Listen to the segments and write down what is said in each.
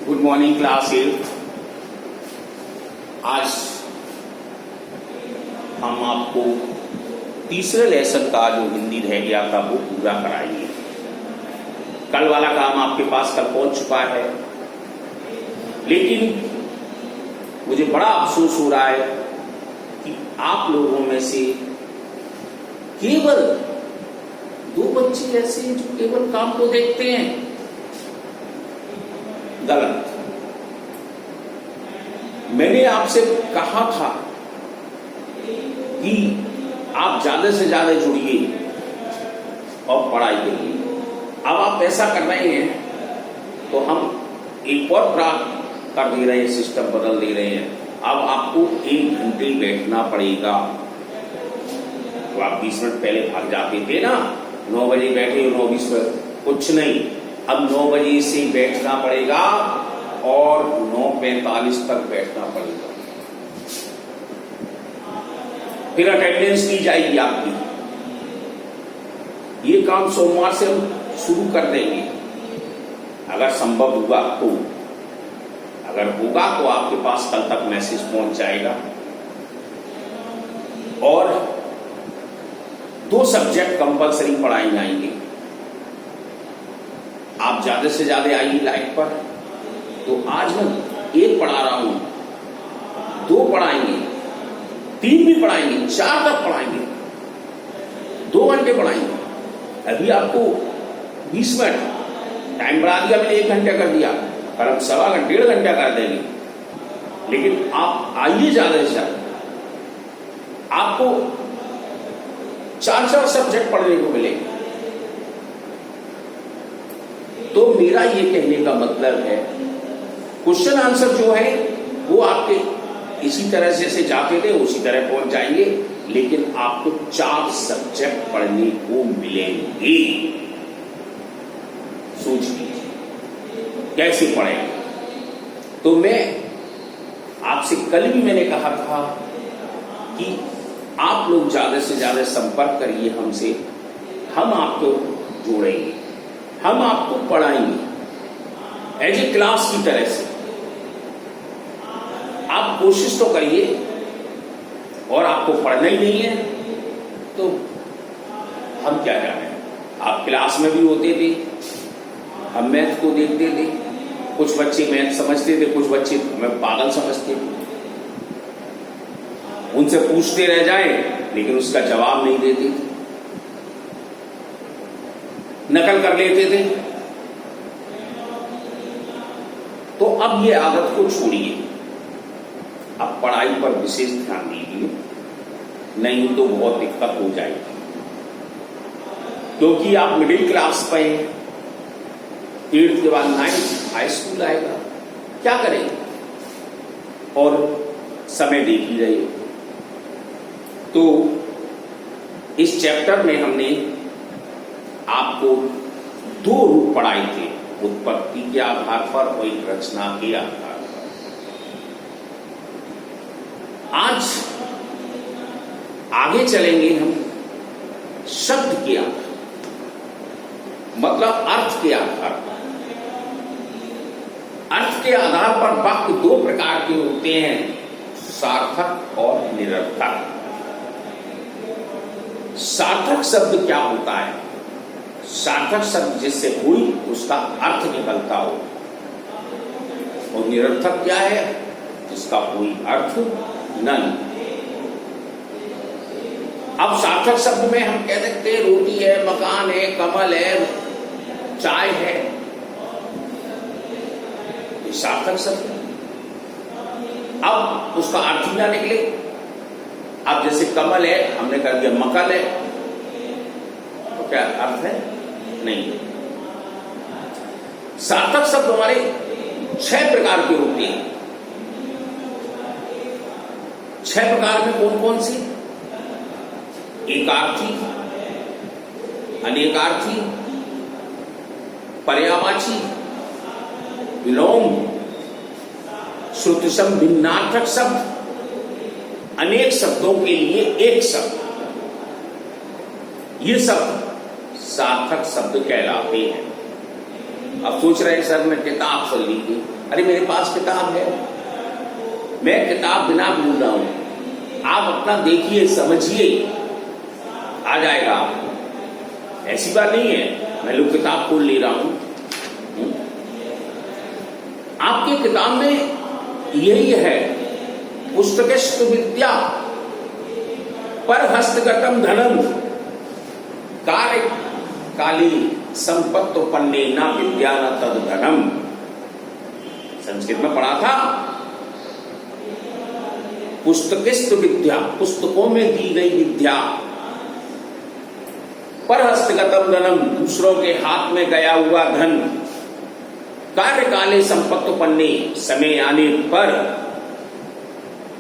Good morning class 8। आज हम आपको तीसरे लेसन का जो हिंदी रह गया था वो पूरा कराएंगे। कल वाला काम आपके पास कल पहुंच चुका है, लेकिन मुझे बड़ा अफसोस हो रहा है कि आप लोगों में से केवल 2 बच्चे ऐसे हैं जो केवल काम को देखते हैं। गलत। मैंने आपसे कहा था कि आप ज्यादा से ज्यादा जुड़िए और पढ़ाई करिए। अब आप ऐसा कर रहे हैं तो हम एक और प्राप्त कर दे रहे हैं, सिस्टम बदल दे रहे हैं। अब आपको 1 घंटे बैठना पड़ेगा। तो आप 20 मिनट पहले भाग जाते थे ना, 9 बजे बैठे 9:20 पर, कुछ नहीं, अब 9 बजे से बैठना पड़ेगा और 9:45 तक बैठना पड़ेगा। फिर अटेंडेंस की जाएगी आपकी। ये काम सोमवार से हम शुरू कर देंगे, अगर संभव हुआ तो। अगर होगा तो आपके पास कल तक मैसेज पहुंच जाएगा। और 2 सब्जेक्ट कंपलसरी पढ़ाए जाएंगे। आप ज्यादा से ज्यादा आइए लाइट पर। तो आज मैं 1 पढ़ा रहा हूं, 2 पढ़ाएंगे, 3 भी पढ़ाएंगे, 4 तक पढ़ाएंगे, 2 घंटे पढ़ाएंगे। अभी आपको 20 मिनट टाइम बढ़ा दिया मैंने, 1 घंटा कर दिया, पर हम 1.25 घंटा 1.5 घंटा कर देंगे। लेकिन आप आइए ज्यादा से ज्यादा। आपको 4 सब्जेक्ट पढ़ने को मिलेंगे। तो मेरा ये कहने का मतलब है, क्वेश्चन आंसर जो है वो आपके इसी तरह से जाते थे उसी तरह पहुंच जाएंगे, लेकिन आपको 4 सब्जेक्ट पढ़ने को मिलेंगे। सोच लीजिए कैसे पढ़ेंगे। तो मैं आपसे कल भी मैंने कहा था कि आप लोग ज्यादा से ज्यादा संपर्क करिए हमसे, हम आपको जोड़ेंगे, हम आपको पढ़ाएंगे एज ए क्लास की तरह से। आप कोशिश तो करिए, और आपको पढ़ना ही नहीं है तो हम क्या जाने। आप क्लास में भी होते थे, हम मैथ को देखते थे, कुछ बच्चे मैथ समझते थे, कुछ बच्चे हमें पागल समझते थे। उनसे पूछते रह जाए लेकिन उसका जवाब नहीं देते थे, नकल कर लेते थे। तो अब ये आदत को छोड़िए, अब पढ़ाई पर विशेष ध्यान दीजिए, नहीं तो बहुत दिक्कत हो जाएगी। क्योंकि आप मिडिल क्लास पे, 8th के बाद 9th हाई स्कूल आएगा, क्या करेंगे? और समय देख ही रहे हो। तो इस चैप्टर में हमने आपको 2 रूप पढ़ाए थे, उत्पत्ति के आधार पर और एक रचना के आधार पर। आज आगे चलेंगे हम शब्द के आधार, मतलब अर्थ के आधार पर। अर्थ के आधार पर वाक्य 2 प्रकार के होते हैं, सार्थक और निरर्थक। सार्थक शब्द क्या होता है? सार्थक शब्द जिससे हुई उसका अर्थ निकलता हो। और निरर्थक क्या है? जिसका कोई अर्थ नहीं। अब सार्थक शब्द में हम कह सकते हैं रोटी है, मकान है, कमल है, चाय है, ये सार्थक शब्द है। अब उसका अर्थ ही ना निकले। अब जैसे कमल है, हमने कर दिया मकल है, तो क्या अर्थ है? नहीं। सार्थक शब्द हमारे 6 प्रकार के होते हैं। 6 प्रकार में कौन कौन सी? एकार्थी, अनेकार्थी, पर्यायवाची, विलोम, श्रुतिसम भिन्नार्थक शब्द, अनेक शब्दों के लिए एक शब्द। ये शब्द सार्थक शब्द कहलाते हैं। अब सोच रहे हैं सर मैं किताब से ली थी, अरे मेरे पास किताब है, मैं किताब बिना बोल रहा हूं, आप अपना देखिए समझिए, आ जाएगा आपको। ऐसी बात नहीं है मैं लोग किताब खोल ले रहा हूं। आपके किताब में यही है, पुस्तकस्तु विद्या पर हस्तगतम धनम कार्य काली संपत्तोपन्ने न विद्या न तद धनम। संस्कृत में पढ़ा था, पुस्तकस्तु विद्या, पुस्तकों में दी गई विद्या, पर हस्तगतम धनम, दूसरों के हाथ में गया हुआ धन, कार्य काले संपत्तोपन्ने, समय आने पर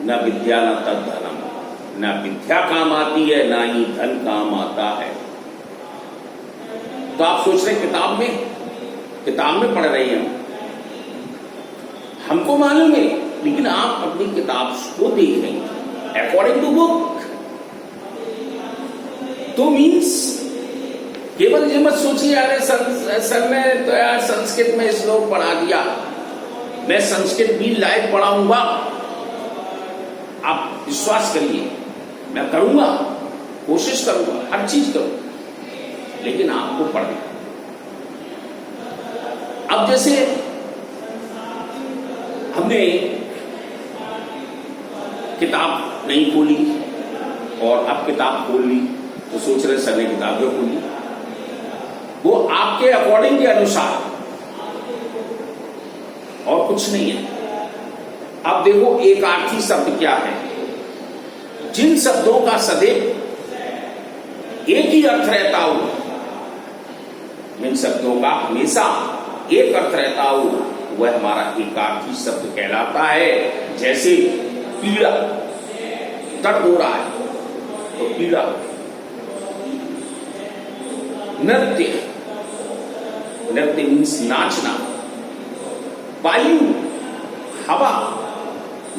न विद्या न तद धनम, न विद्या काम आती है न ही धन काम आता है। तो आप सोच रहे किताब में पढ़ रहे हैं, हमको मालूम है, लेकिन आप अपनी किताब को देख रहे हैं अकॉर्डिंग टू बुक। तो मीन्स केवल ये मत सोचिए यार सर ने तो यार संस्कृत में श्लोक पढ़ा दिया, मैं संस्कृत भी लाइव पढ़ाऊंगा। आप विश्वास करिए, मैं करूंगा, कोशिश करूंगा, हर चीज करूंगा, लेकिन आपको पढ़ना। अब जैसे हमने किताब नहीं खोली और अब किताब खोल ली, तो सोच रहे सर ने किताब क्यों खोली, वो आपके अकॉर्डिंग के अनुसार और कुछ नहीं है। अब देखो एकार्थी शब्द क्या है, जिन शब्दों का सदैव एक ही अर्थ रहता हो, जिन शब्दों का हमेशा एक अर्थ रहता हो, वह हमारा एकार्थी शब्द कहलाता है। जैसे पीड़ा, दर्द हो रहा है तो पीड़ा। नृत्य, नृत्य मीन्स नाचना। वायु, हवा,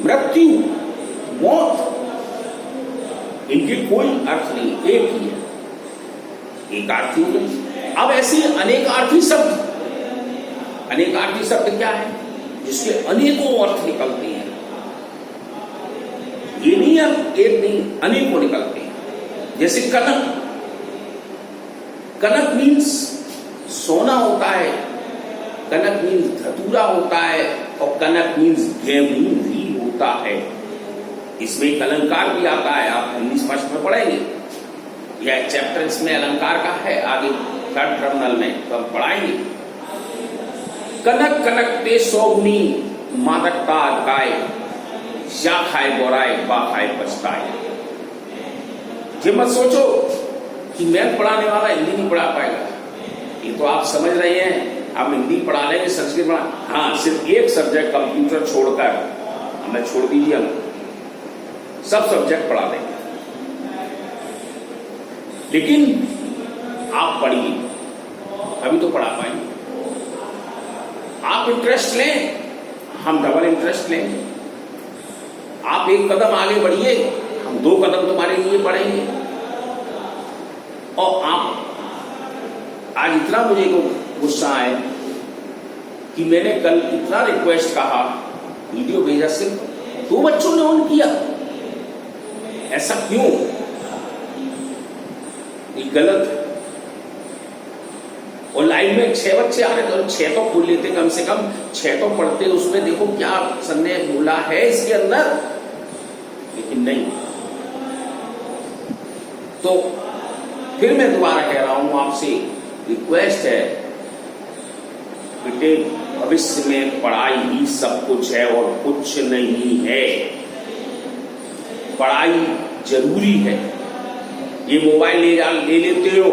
मृत्यु, मौत, इनके कोई अर्थ नहीं, एक ही है, एकार्थी हो गई। अब ऐसे अनेकार्थी शब्द, अनेकार्थी शब्द क्या है, जिसके अनेकों अर्थ निकलते हैं। ये नहीं है एक नहीं, अनेकों निकलते हैं। जैसे कनक, कनक मीन्स सोना होता है, कनक मीन्स धतूरा होता है, और कनक मीन्स गेहूं भी होता है। इसमें एक अलंकार भी आता है, आप हिंदी फर्स्ट में पढ़ेंगे, यह चैप्टर इसमें अलंकार का है, आगे थर्ड टर्मिनल में तो हम पढ़ाएंगे। कनक कनक ते सोगनी मादकता गाय, या खाए बोराए बा खाए पछताए। ये मत सोचो कि मैथ पढ़ाने वाला हिंदी नहीं पढ़ा पाएगा, ये तो आप समझ रहे हैं, आप हिंदी पढ़ा लेंगे, संस्कृत पढ़ा, हाँ सिर्फ एक सब्जेक्ट कंप्यूटर छोड़कर, हमें छोड़ दीजिए, हम सब सब्जेक्ट पढ़ा देंगे। लेकिन आप पढ़िए, अभी तो पढ़ा पाएंगे। आप इंटरेस्ट लें, हम डबल इंटरेस्ट लेंगे। आप एक कदम आगे बढ़िए, हम 2 कदम तुम्हारे लिए बढ़ेंगे। और आप आज इतना मुझे को गुस्सा है कि मैंने कल इतना रिक्वेस्ट कहा, वीडियो भेजा, सिर्फ 2 बच्चों ने ऑन किया। ऐसा क्यों? ये गलत है। और लाइन में 6 बच्चे आ रहे तो 6 तो खोल लेते, कम से कम 6 तो पढ़ते, उसमें देखो क्या सर ने बोला है इसके अंदर, लेकिन नहीं। तो फिर मैं दोबारा कह रहा हूं आपसे, रिक्वेस्ट है बेटे, भविष्य में पढ़ाई ही सब कुछ है और कुछ नहीं है। पढ़ाई जरूरी है। ये मोबाइल ले लेते हो,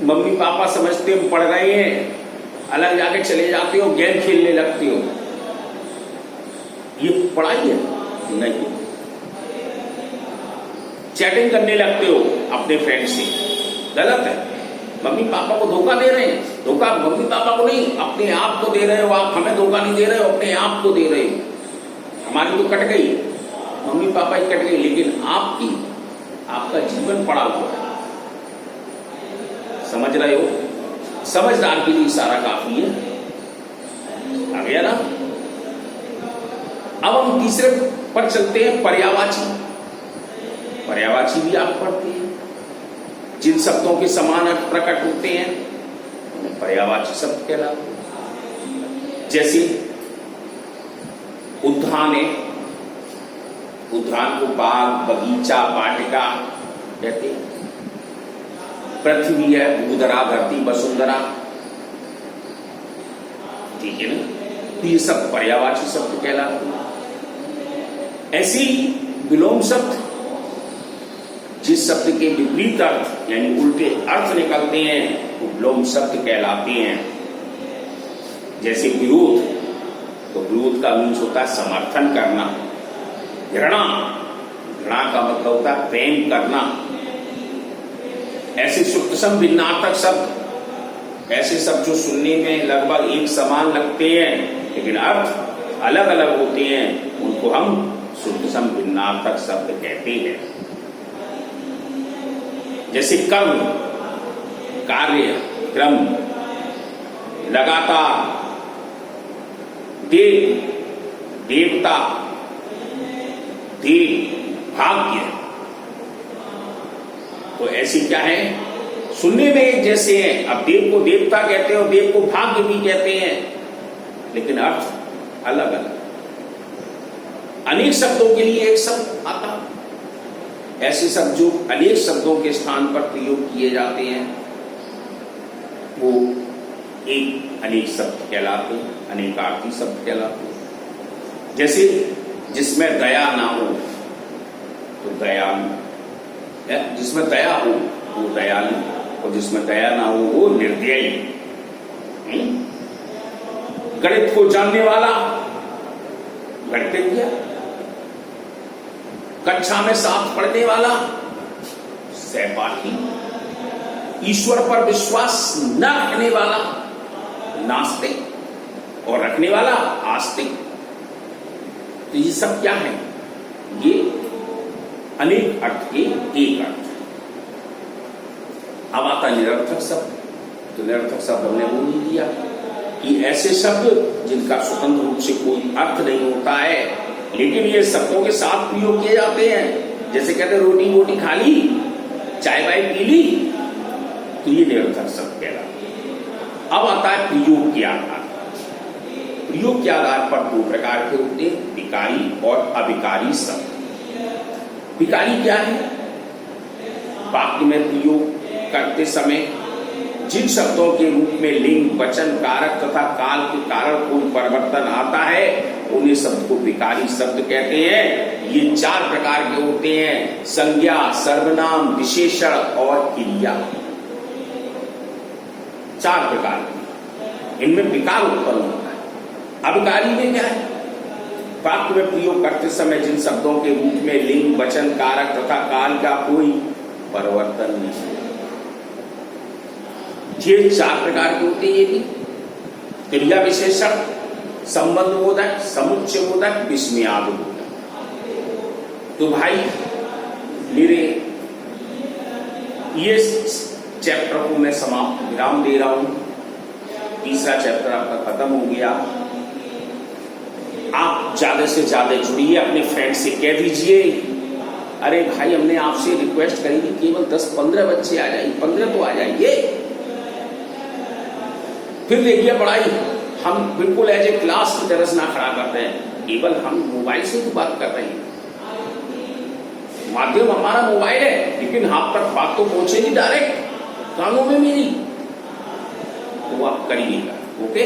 मम्मी पापा समझते हो पढ़ रहे हैं, अलग जाके चले जाते हो, गेम खेलने लगते हो, ये पढ़ाई है? नहीं। चैटिंग करने लगते हो अपने फ्रेंड से, गलत है। मम्मी पापा को धोखा दे रहे हैं, धोखा मम्मी पापा को नहीं, अपने आप को दे रहे हो। आप हमें धोखा नहीं दे रहे हो, अपने आप को दे रहे हो। हमारी तो कट गई, मम्मी पापा की कट गई, लेकिन आपका जीवन पड़ा हुआ है। समझ रहे हो? समझदार के लिए इशारा काफी है। आ गया ना? तीसरे पर चलते हैं, पर्यायवाची। पर्यायवाची भी आप पढ़ते हैं। जिन शब्दों के समान अर्थ प्रकट होते हैं उन्हें पर्यायवाची शब्द कहलाते हैं। जैसे उद्यान है, उद्यान को बाग, बगीचा, वाटिका कहते हैं। पृथ्वी है, भूधरा, धरती, वसुंधरा, ठीक है ना। तो ये सब पर्यायवाची शब्द कहलाते हैं। ऐसे ही विलोम शब्द, जिस शब्द के विपरीत अर्थ यानी उल्टे अर्थ निकलते हैं वो विलोम शब्द कहलाते हैं। जैसे विरोध, तो विरोध का मीन्स होता है समर्थन करना। घृणा, घृणा का मतलब होता है प्रेम करना। ऐसे सुप्तसम भिन्नार्थक शब्द, ऐसे शब्द जो सुनने में लगभग एक समान लगते हैं लेकिन अर्थ अलग अलग होते हैं, उनको हम सुप्तसम भिन्नार्थक शब्द कहते हैं। जैसे कर्म, कार्य, क्रम, लगातार, देव, देवता, देव, भाग्य। तो ऐसी क्या है, सुनने में एक जैसे हैं। अब देव को देवता कहते हैं और देव को भाग्य भी कहते हैं, लेकिन अर्थ अलग अलग। अनेक शब्दों के लिए एक शब्द आता है। ऐसे शब्द जो अनेक शब्दों के स्थान पर प्रयोग किए जाते हैं वो एक अनेक शब्द कहलाते हैं, अनेकार्थी शब्द कहलाते हैं। जैसे जिसमें दया ना हो तो दयालु, जिसमें दया हो वो दयालु, और जिसमें दया ना हो वो निर्दयी। गणित को जानने वाला गणितज्ञ, कक्षा में साथ पढ़ने वाला सहपाठी, ईश्वर पर विश्वास न रखने वाला नास्तिक और रखने वाला आस्तिक। तो ये सब क्या है, ये अनेक अर्थ के एक अर्थ। अब आता निरर्थक शब्द। तो निरर्थक शब्द हमने बोल ही दिया कि ऐसे शब्द जिनका स्वतंत्र रूप से कोई अर्थ नहीं होता है लेकिन ये शब्दों के साथ प्रयोग किए जाते हैं। जैसे कहते हैं रोटी वोटी खा ली, चाय वाय पी ली, तो ये निरर्थक शब्द कहलाता है। अब आता है प्रयोग के आधार। प्रयोग के आधार पर दो प्रकार के होते हैं, विकारी और अविकारी शब्द। विकारी क्या है, वाक्य में प्रयोग करते समय जिन शब्दों के रूप में लिंग, वचन, कारक तथा काल के कारण कोई परिवर्तन आता है उन्हें शब्द को विकारी शब्द कहते हैं। ये चार प्रकार के होते हैं, संज्ञा, सर्वनाम, विशेषण और क्रिया। चार प्रकार के, इनमें विकार उत्पन्न होता है। अविकारी में क्या है, वाक्य में प्रयोग करते समय जिन शब्दों के रूप में लिंग, वचन, कारक तथा काल का कोई परिवर्तन नहीं। ये चार प्रकार के होते हैं। ये भी क्रिया विशेषण, संबंध बोधक, समुच्चय बोधक, विस्मयादि बोधक। तो भाई मेरे ये चैप्टर को मैं समाप्त विराम दे रहा हूं। तीसरा चैप्टर आपका खत्म हो गया। आप ज्यादा से ज्यादा जुड़िए, अपने फ्रेंड से कह दीजिए अरे भाई हमने आपसे रिक्वेस्ट करी कि केवल 10-15 बच्चे आ जाइए, 15 तो आ जाइए। फिर देखिए पढ़ाई हम बिल्कुल एज ए क्लास की तरह से ना खड़ा करते हैं, केवल हम मोबाइल से ही बात कर रहे हैं। माध्यम हमारा मोबाइल है लेकिन आप तक बात तो पहुंचेगी डायरेक्ट कानों में मेरी, तो आप करिएगा। ओके।